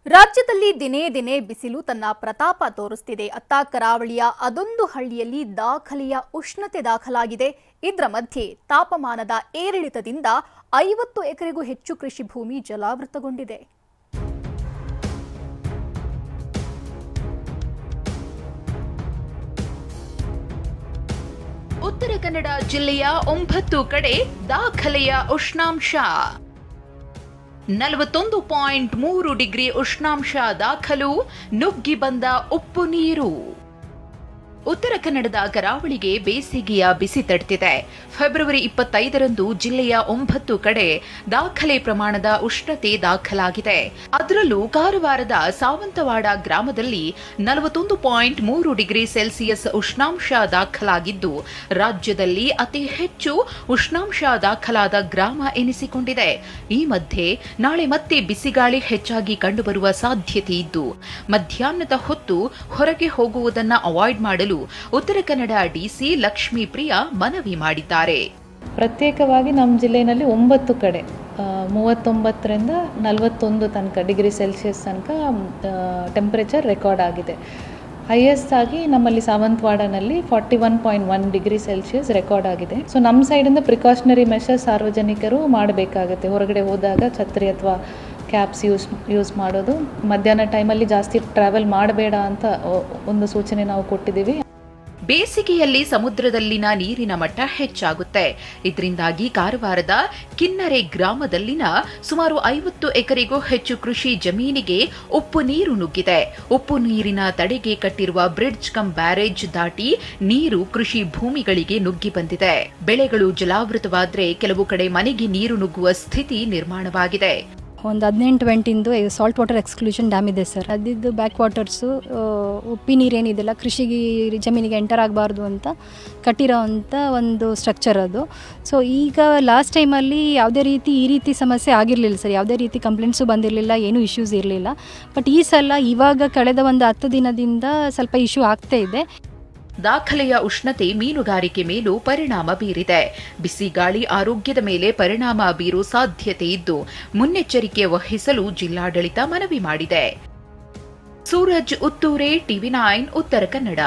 ರಾಜ್ಯದಲ್ಲಿ ದಿನೇ ದಿನೇ ಬಿಸಿಲು ತನ್ನ ಪ್ರತಾಪ ತೋರಿಸುತ್ತಿದೆ. ಅತ್ತ ಕರಾವಳಿಯ ಅದೊಂದು ಹಳ್ಳಿಯಲ್ಲಿ ದಾಖಲೆಯ ಉಷ್ಣತೆ ದಾಖಲಾಗಿದೆ. ಇದರ ಮಧ್ಯೆ ತಾಪಮಾನದ ಏರಿಳಿತದಿಂದ 50 ಎಕರೆಗೂ ಹೆಚ್ಚು ಕೃಷಿ ಭೂಮಿ ಜಲಾವೃತಗೊಂಡಿದೆ. ಉತ್ತರ ಕನ್ನಡ ಜಿಲ್ಲೆಯ 9 ಕಡೆ ದಾಖಲೆಯ ಉಷ್ಣಾಂಶ 41.3 ಡಿಗ್ರಿ ಉಷ್ಣಾಂಶ ದಾಖಲು. ನುಗ್ಗಿ ಬಂದ ಉಪ್ಪು ನೀರು. ಉತ್ತರ ಕನ್ನಡದ ಕರಾವಳಿಗೆ ಬೇಸಿಗೆಯ ಬಿಸಿ ತಡ್ತಿದೆ. ಫೆಬ್ರವರಿ 25ರಂದು ಜಿಲ್ಲೆಯ 9 ಕಡೆ ದಾಖಲೆ ಪ್ರಮಾಣದ ಉಷ್ಣತೆ ದಾಖಲಾಗಿದೆ. ಅದರಲ್ಲೂ ಕಾರವಾರದ ಸಾವಂತವಾಡ ಗ್ರಾಮದಲ್ಲಿ 41.3 ಡಿಗ್ರಿ ಸೆಲ್ಸಿಯಸ್ ಉಷ್ಣಾಂಶ ದಾಖಲಾಗಿದ್ದು, ರಾಜ್ಯದಲ್ಲಿ ಅತಿ ಹೆಚ್ಚು ಉಷ್ಣಾಂಶ ದಾಖಲಾದ ಗ್ರಾಮ ಎನಿಸಿಕೊಂಡಿದೆ. ಈ ಮಧ್ಯೆ ನಾಳೆ ಮತ್ತೆ ಬಿಸಿಗಾಳಿ ಹೆಚ್ಚಾಗಿ ಕಂಡುಬರುವ ಸಾಧ್ಯತೆ ಇದ್ದು, ಮಧ್ಯಾಹ್ನದ ಹೊತ್ತು ಹೊರಗೆ ಹೋಗುವುದನ್ನು ಅವಾಯ್ಡ್ ಮಾಡಲು ಉತ್ತರ ಕನ್ನಡ ಡಿಸಿ ಲಕ್ಷ್ಮೀ ಪ್ರಿಯಾ ಮನವಿ ಮಾಡಿದ್ದಾರೆ. ಪ್ರತ್ಯೇಕವಾಗಿ ನಮ್ಮ ಜಿಲ್ಲೆಯಲ್ಲಿ 9 ಕಡೆ 39ರಿಂದ 41 ತನಕ ಡಿಗ್ರಿ ಸೆಲ್ಸಿಯಸ್ ತನಕ ಟೆಂಪರೇಚರ್ ರೆಕಾರ್ಡ್ ಆಗಿದೆ. ಹೈಯೆಸ್ಟ್ ಆಗಿ ನಮ್ಮಲ್ಲಿ ಸಾವಂತವಾಡನಲ್ಲಿ 41.1 ಡಿಗ್ರಿ ಸೆಲ್ಸಿಯಸ್ ರೆಕಾರ್ಡ್ ಆಗಿದೆ. ಸೊ ನಮ್ಮ ಸೈಡಿಂದ ಪ್ರಿಕಾಷನರಿ ಮೆಷರ್ಸ್ ಸಾರ್ವಜನಿಕರು ಮಾಡಬೇಕಾಗುತ್ತೆ. ಹೊರಗಡೆ ಹೋದಾಗ ಛತ್ರಿ ಅಥವಾ ಕ್ಯಾಪ್ಸ್ ಯೂಸ್ ಮಾಡೋದು, ಮಧ್ಯಾಹ್ನ ಟೈಮಲ್ಲಿ ಜಾಸ್ತಿ ಟ್ರಾವೆಲ್ ಮಾಡಬೇಡ ಅಂತ ಒಂದು ಸೂಚನೆ ನಾವು ಕೊಟ್ಟಿದ್ದೀವಿ. ಬೇಸಿಗೆಯಲ್ಲಿ ಸಮುದ್ರದಲ್ಲಿನ ನೀರಿನ ಮಟ್ಟ ಹೆಚ್ಚಾಗುತ್ತೆ. ಇದರಿಂದಾಗಿ ಕಾರವಾರದ ಕಿನ್ನರೆ ಗ್ರಾಮದಲ್ಲಿನ ಸುಮಾರು 50 ಎಕರೆಗೂ ಹೆಚ್ಚು ಕೃಷಿ ಜಮೀನಿಗೆ ಉಪ್ಪು ನೀರು ನುಗ್ಗಿದೆ. ಉಪ್ಪು ನೀರಿನ ತಡೆಗೆ ಕಟ್ಟಿರುವ ಬ್ರಿಡ್ಜ್ ಕಮ್ ಬ್ಯಾರೇಜ್ ದಾಟಿ ನೀರು ಕೃಷಿ ಭೂಮಿಗಳಿಗೆ ನುಗ್ಗಿ ಬಂದಿದೆ. ಬೆಳೆಗಳು ಜಲಾವೃತವಾದರೆ ಕೆಲವು ಕಡೆ ಮನೆಗೆ ನೀರು ನುಗ್ಗುವ ಸ್ಥಿತಿ ನಿರ್ಮಾಣವಾಗಿದೆ. ಒಂದು 18-20 ಸಾಲ್ಟ್ ವಾಟರ್ ಎಕ್ಸ್ಕ್ಲೂಷನ್ ಡ್ಯಾಮ್ ಇದೆ ಸರ್. ಅದಿದ್ದು ಬ್ಯಾಕ್ ವಾಟರ್ಸು ಉಪ್ಪಿ ನೀರೇನಿದೆಲ್ಲ ಕೃಷಿಗೆ ಜಮೀನಿಗೆ ಎಂಟರ್ ಆಗಬಾರ್ದು ಅಂತ ಕಟ್ಟಿರೋ ಅಂಥ ಒಂದು ಸ್ಟ್ರಕ್ಚರ್ ಅದು. ಸೊ ಈಗ ಲಾಸ್ಟ್ ಟೈಮಲ್ಲಿ ಯಾವುದೇ ರೀತಿ ಈ ರೀತಿ ಸಮಸ್ಯೆ ಆಗಿರಲಿಲ್ಲ ಸರ್. ಯಾವುದೇ ರೀತಿ ಕಂಪ್ಲೇಂಟ್ಸು ಬಂದಿರಲಿಲ್ಲ, ಏನೂ ಇಶ್ಯೂಸ್ ಇರಲಿಲ್ಲ. ಬಟ್ ಈ ಸಲ ಇವಾಗ ಕಳೆದ ಒಂದು 10 ದಿನದಿಂದ ಸ್ವಲ್ಪ ಇಶ್ಯೂ ಆಗ್ತಾ ಇದೆ. ದಾಖಲೆಯ ಉಷ್ಣತೆ ಮೀನುಗಾರಿಕೆ ಮೇಲೂ ಪರಿಣಾಮ ಬೀರಿದೆ. ಬಿಸಿ ಗಾಳಿ ಆರೋಗ್ಯದ ಮೇಲೆ ಪರಿಣಾಮ ಬೀರುವ ಸಾಧ್ಯತೆ ಇದ್ದು, ಮುನ್ನೆಚ್ಚರಿಕೆ ವಹಿಸಲು ಜಿಲ್ಲಾಡಳಿತ ಮನವಿ ಮಾಡಿದೆ. ಸೂರಜ್ ಉತ್ತೂರೆ, ಟಿವಿ9 ಉತ್ತರ ಕನ್ನಡ.